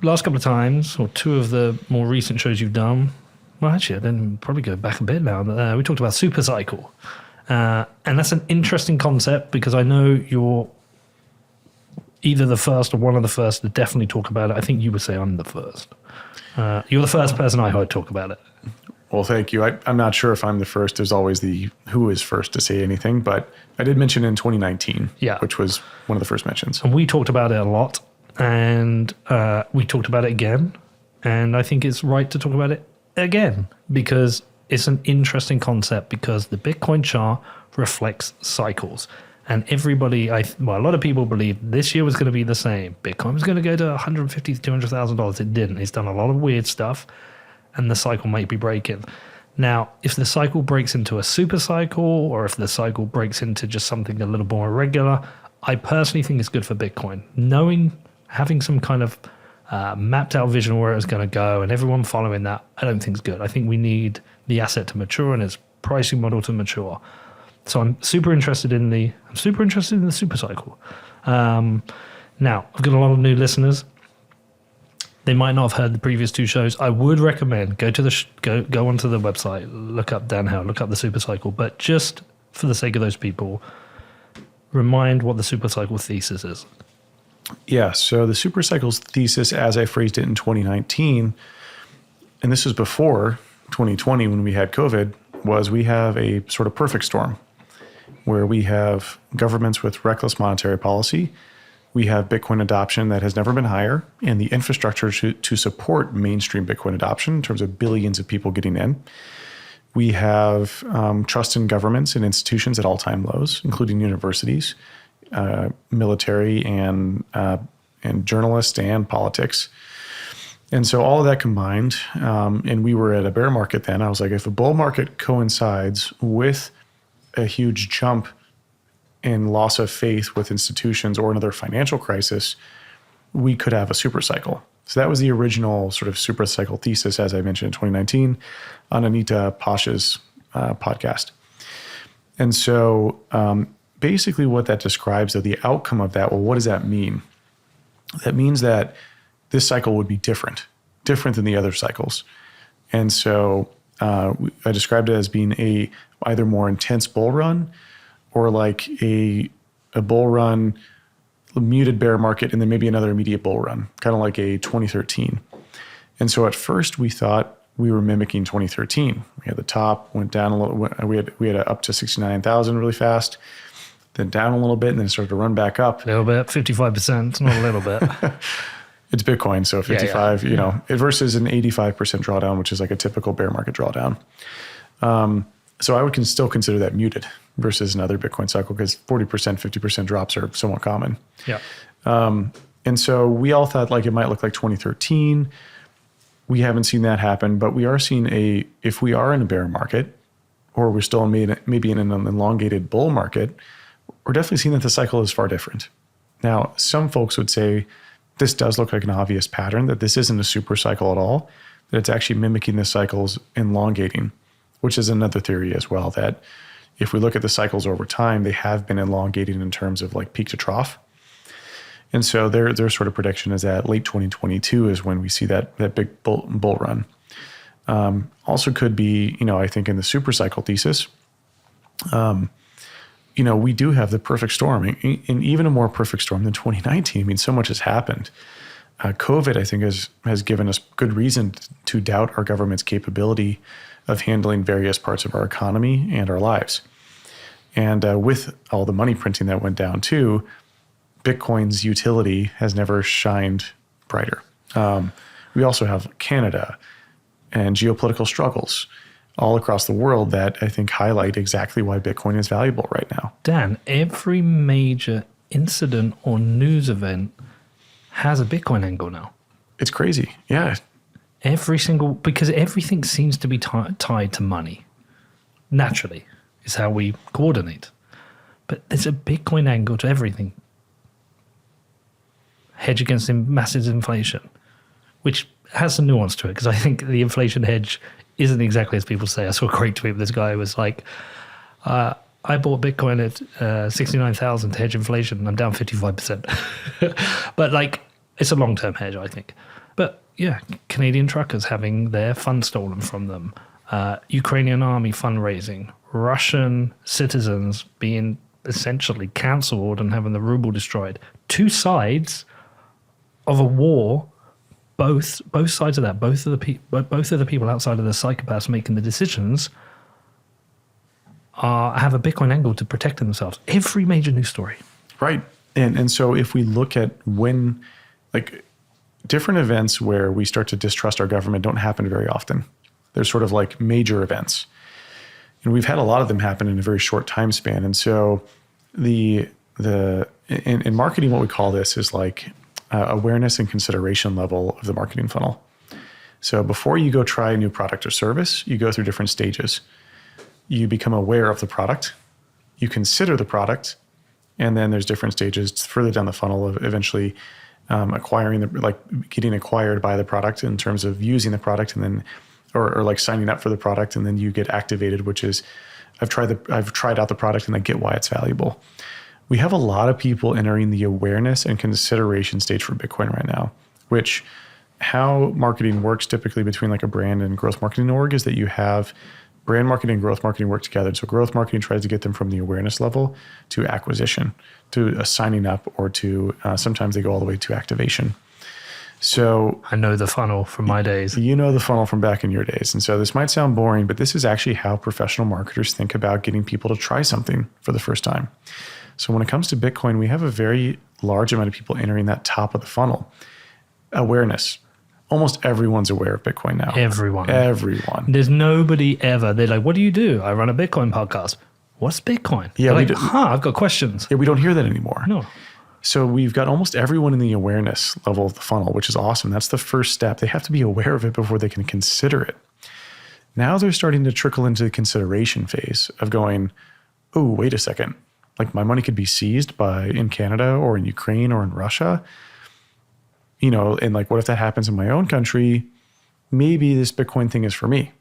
Last couple of times, or two of the more recent shows you've done, well, actually, I then probably go back a bit now. We talked about Supercycle. And that's an interesting concept because I know you're either the first or one of the first to definitely talk about it. I think you would say I'm the first. You're the first person I heard talk about it. Well, thank you. I'm not sure if I'm the first. There's always the who is first to say anything, but I did mention in 2019, which was one of the first mentions. And we talked about it a lot, and we talked about it again. And I think it's right to talk about it again because it's an interesting concept because the Bitcoin chart reflects cycles. And everybody, a lot of people believe this year was going to be the same. Bitcoin was going to go to $150,000 to $200,000. It didn't. It's done a lot of weird stuff, and the cycle might be breaking. Now, if the cycle breaks into a super cycle, or if the cycle breaks into just something a little more irregular, I personally think it's good for Bitcoin. Having some kind of mapped out vision where it's going to go, and everyone following that, I don't think is good. I think we need the asset to mature and its pricing model to mature. So I'm super interested in the super cycle. Now, I've got a lot of new listeners. They might not have heard the previous two shows. I would recommend go onto the website, look up Dan Howe, look up the super cycle. But just for the sake of those people, remind what the Supercycle Thesis is. Yeah, so the Supercycle Thesis, as I phrased it in 2019, and this was before 2020 when we had COVID, was we have a sort of perfect storm where we have governments with reckless monetary policy. We have Bitcoin adoption that has never been higher, and the infrastructure to support mainstream Bitcoin adoption in terms of billions of people getting in. We have trust in governments and institutions at all-time lows, including universities, military, and journalists and politics. And so all of that combined, and we were at a bear market then. I was like, if a bull market coincides with a huge jump in loss of faith with institutions or another financial crisis, we could have a super cycle. So that was the original sort of super cycle thesis, as I mentioned in 2019 on Anita Pasha's podcast. And so basically what that describes, though, the outcome of that, well, what does that mean? That means that this cycle would be different than the other cycles. And so I described it as being a either more intense bull run or like a bull run, muted bear market, and then maybe another immediate bull run, kind of like a 2013. And so at first we thought we were mimicking 2013. We had the top, went down a little, we had up to 69,000 really fast, then down a little bit, and then it started to run back up. A little bit, 55%, not a little bit. It's Bitcoin, so 55, versus an 85% drawdown, which is like a typical bear market drawdown. So I would still consider that muted versus another Bitcoin cycle because 40%, 50% drops are somewhat common. Yeah. And so we all thought like it might look like 2013. We haven't seen that happen, but we are seeing if we are in a bear market or we're still maybe in an elongated bull market, we're definitely seeing that the cycle is far different. Now, some folks would say this does look like an obvious pattern, that this isn't a super cycle at all, that it's actually mimicking the cycles elongating, which is another theory as well, that if we look at the cycles over time, they have been elongating in terms of like peak to trough. And so their sort of prediction is that late 2022 is when we see that big bull run. Also could be, I think in the super cycle thesis, we do have the perfect storm, and even a more perfect storm than 2019. I mean, so much has happened. COVID, I think, has given us good reason to doubt our government's capability of handling various parts of our economy and our lives. And with all the money printing that went down too, Bitcoin's utility has never shined brighter. We also have Canada and geopolitical struggles all across the world that I think highlight exactly why Bitcoin is valuable right now. Dan, every major incident or news event has a Bitcoin angle now. It's crazy. Yeah. Because everything seems to be tied to money. Naturally, is how we coordinate. But there's a Bitcoin angle to everything. Hedge against massive inflation, which has some nuance to it, because I think the inflation hedge isn't exactly as people say. I saw a great tweet with this guy who was like, I bought Bitcoin at 69,000 to hedge inflation, and I'm down 55%. But like, it's a long-term hedge, I think. But yeah, Canadian truckers having their funds stolen from them, Ukrainian army fundraising, Russian citizens being essentially cancelled and having the ruble destroyed. Two sides of a war. Both sides of that. Both of the people outside of the psychopaths making the decisions have a Bitcoin angle to protect themselves. Every major news story. Right. And so if we look at when, like, different events where we start to distrust our government don't happen very often. They're sort of like major events. And we've had a lot of them happen in a very short time span. And so in marketing, what we call this is like awareness and consideration level of the marketing funnel. So before you go try a new product or service, you go through different stages. You become aware of the product, you consider the product, and then there's different stages further down the funnel of eventually getting acquired by the product in terms of using the product, and then or like signing up for the product, and then you get activated, which is I've tried out the product and I get why it's valuable. We have a lot of people entering the awareness and consideration stage for Bitcoin right now, which how marketing works typically between like a brand and growth marketing org is that you have brand marketing and growth marketing work together. So growth marketing tries to get them from the awareness level to acquisition, to signing up, or to sometimes they go all the way to activation. So I know the funnel from my days. You know the funnel from back in your days. And so this might sound boring, but this is actually how professional marketers think about getting people to try something for the first time. So when it comes to Bitcoin, we have a very large amount of people entering that top of the funnel. Awareness. Almost everyone's aware of Bitcoin now. Everyone. There's nobody ever. They're like, what do you do? I run a Bitcoin podcast. What's Bitcoin? Yeah, like, I've got questions. Yeah, we don't hear that anymore. No. So we've got almost everyone in the awareness level of the funnel, which is awesome. That's the first step. They have to be aware of it before they can consider it. Now they're starting to trickle into the consideration phase of going, oh, wait a second. Like my money could be seized in Canada or in Ukraine or in Russia. You know, and like, what if that happens in my own country? Maybe this Bitcoin thing is for me.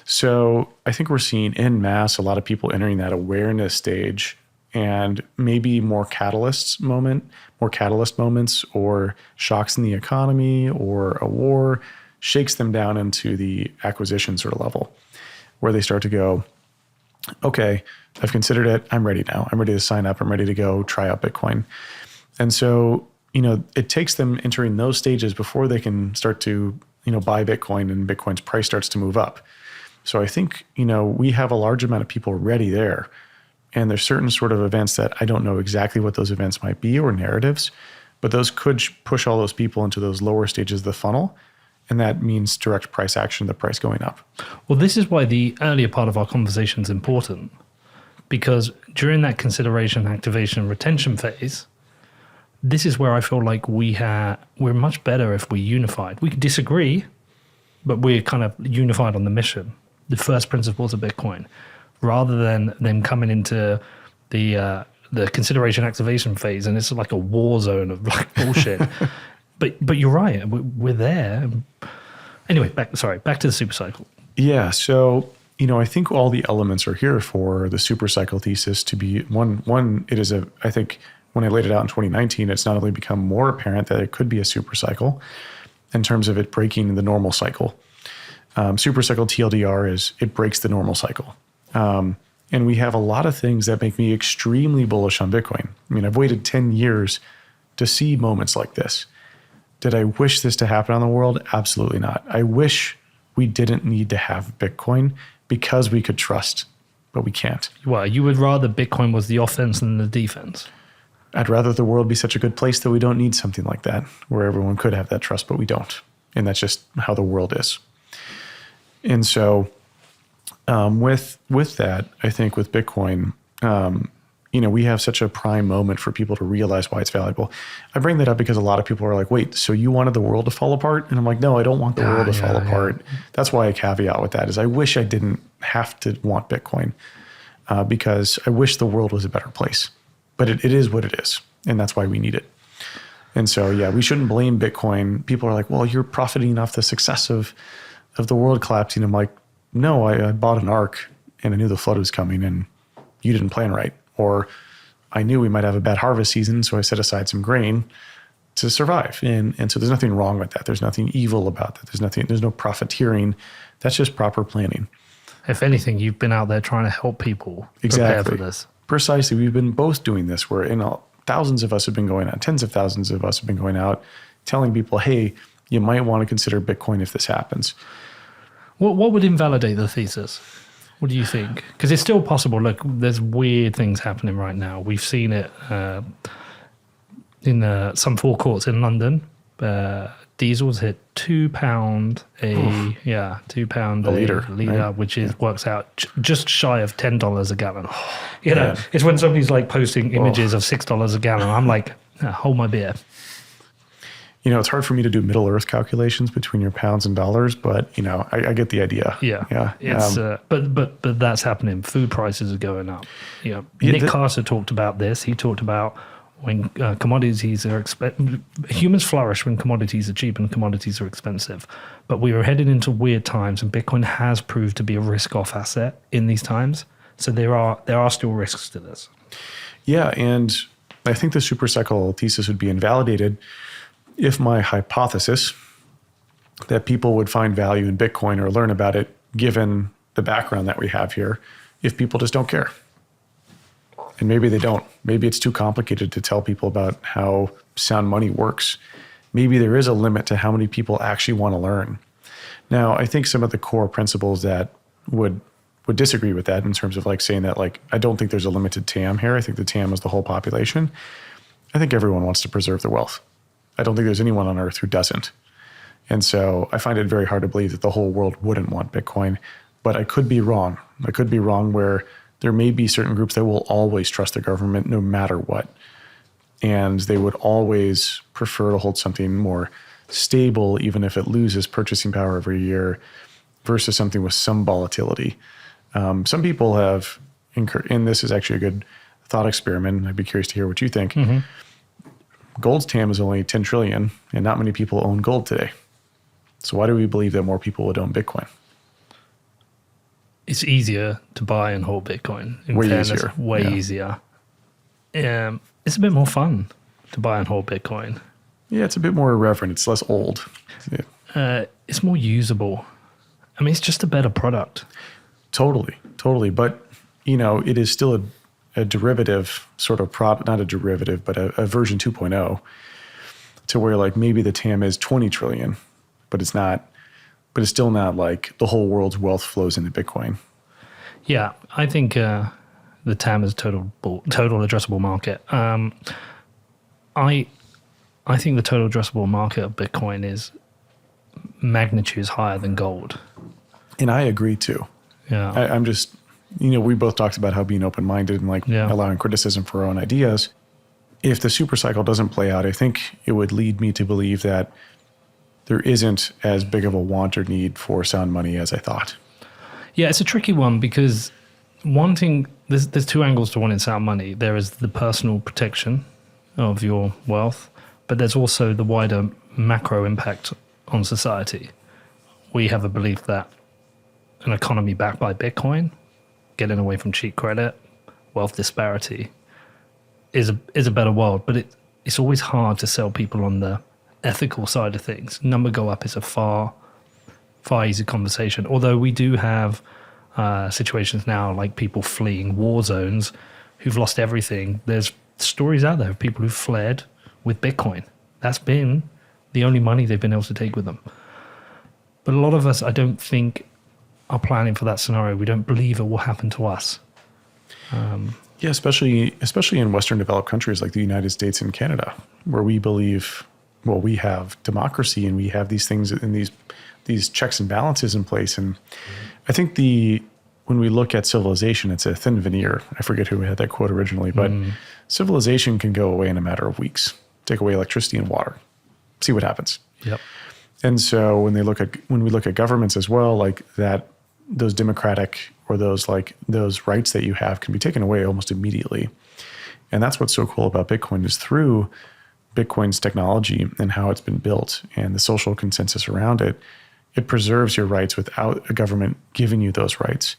So I think we're seeing en masse a lot of people entering that awareness stage, and maybe more catalyst moments or shocks in the economy or a war shakes them down into the acquisition sort of level where they start to go, okay, I've considered it. I'm ready now. I'm ready to sign up. I'm ready to go try out Bitcoin. And so, you know, it takes them entering those stages before they can start to, you know, buy Bitcoin and Bitcoin's price starts to move up. So I think, you know, we have a large amount of people ready there. And there's certain sort of events that I don't know exactly what those events might be or narratives, but those could push all those people into those lower stages of the funnel. And that means direct price action, the price going up. Well, this is why the earlier part of our conversation is important, because during that consideration, activation, retention phase, this is where I feel like we're much better if we're unified. We can disagree, but we're kind of unified on the mission, the first principles of Bitcoin, rather than them coming into the consideration activation phase, and it's like a war zone of like bullshit. But you're right, we're there. Anyway, back to the supercycle. Yeah, so you know, I think all the elements are here for the supercycle thesis to be one. It is I think when I laid it out in 2019, it's not only become more apparent that it could be a supercycle in terms of it breaking the normal cycle. Supercycle TLDR is it breaks the normal cycle. And we have a lot of things that make me extremely bullish on Bitcoin. I mean, I've waited 10 years to see moments like this. Did I wish this to happen on the world? Absolutely not. I wish we didn't need to have Bitcoin because we could trust, but we can't. Well, you would rather Bitcoin was the offense than the defense. I'd rather the world be such a good place that we don't need something like that, where everyone could have that trust, but we don't. And that's just how the world is. And so with that, I think with Bitcoin, you know, we have such a prime moment for people to realize why it's valuable. I bring that up because a lot of people are like, wait, so you wanted the world to fall apart? And I'm like, no, I don't want the world to fall apart. That's why I caveat with that is I wish I didn't have to want Bitcoin because I wish the world was a better place. But it is what it is, and that's why we need it. And so, yeah, we shouldn't blame Bitcoin. People are like, well, you're profiting off the success of the world collapsing. I'm like, no, I bought an ARK, and I knew the flood was coming, and you didn't plan right. Or I knew we might have a bad harvest season, so I set aside some grain to survive. And so there's nothing wrong with that. There's nothing evil about that. There's no profiteering. That's just proper planning. If anything, you've been out there trying to help people prepare for this. Precisely. We've been both doing this where thousands of us have been going out, tens of thousands of us have been going out telling people, hey, you might want to consider Bitcoin if this happens. What would invalidate the thesis? What do you think? Because it's still possible. Look, there's weird things happening right now. We've seen it in some forecourts in London. Diesel's hit £2 £2 a liter, right? which works out just shy of $10 a gallon. It's when somebody's like posting images of $6 a gallon. I'm like, hold my beer. It's hard for me to do Middle Earth calculations between your pounds and dollars, but I get the idea. Yeah. It's but that's happening. Food prices are going up. Nick Carter talked about this. He talked about when commodities are humans flourish when commodities are cheap and commodities are expensive. But we are headed into weird times, and Bitcoin has proved to be a risk-off asset in these times. So there are still risks to this. Yeah, and I think the supercycle thesis would be invalidated if my hypothesis that people would find value in Bitcoin or learn about it, given the background that we have here, if people just don't care. And maybe they don't. Maybe it's too complicated to tell people about how sound money works. Maybe there is a limit to how many people actually want to learn. Now, I think some of the core principles that would disagree with that in terms of like saying that, like, I don't think there's a limited TAM here. I think the TAM is the whole population. I think everyone wants to preserve their wealth. I don't think there's anyone on earth who doesn't. And so I find it very hard to believe that the whole world wouldn't want Bitcoin, but I could be wrong. I could be wrong where there may be certain groups that will always trust the government no matter what. And they would always prefer to hold something more stable, even if it loses purchasing power every year, versus something with some volatility. Some people have, and this is actually a good thought experiment. I'd be curious to hear what you think. Mm-hmm. Gold's TAM is only 10 trillion, and not many people own gold today. So why do we believe that more people would own Bitcoin? It's easier to buy and hold Bitcoin. Way easier. It's a bit more fun to buy and hold Bitcoin. Yeah, it's a bit more irreverent. It's less old. Yeah. It's more usable. I mean, it's just a better product. Totally. But, it is still a derivative sort of product, not a derivative, but a version 2.0 to where like maybe the TAM is 20 trillion, but it's still not like the whole world's wealth flows into Bitcoin. Yeah, I think the TAM is total addressable market. I think the total addressable market of Bitcoin is magnitudes higher than gold. And I agree too. Yeah. I'm just, we both talked about how being open-minded and allowing criticism for our own ideas. If the super cycle doesn't play out, I think it would lead me to believe that there isn't as big of a want or need for sound money as I thought. Yeah, it's a tricky one because one thing, there's two angles to wanting sound money. There is the personal protection of your wealth, but there's also the wider macro impact on society. We have a belief that an economy backed by Bitcoin, getting away from cheap credit, wealth disparity, is a better world. But it's always hard to sell people on the ethical side of things. Number go up is a far easier conversation. Although we do have situations now like people fleeing war zones who've lost everything. There's stories out there of people who've fled with Bitcoin. That's been the only money they've been able to take with them. But a lot of us, I don't think, are planning for that scenario. We don't believe it will happen to us. Yeah, especially in Western developed countries like the United States and Canada, where we believe, well, we have democracy and we have these things and these checks and balances in place. And I think when we look at civilization, it's a thin veneer. I forget who had that quote originally, but civilization can go away in a matter of weeks. Take away electricity and water, see what happens. Yep. And so when we look at governments as well, like that, those democratic or those rights that you have can be taken away almost immediately. And that's what's so cool about Bitcoin is through Bitcoin's technology and how it's been built and the social consensus around it, it preserves your rights without a government giving you those rights.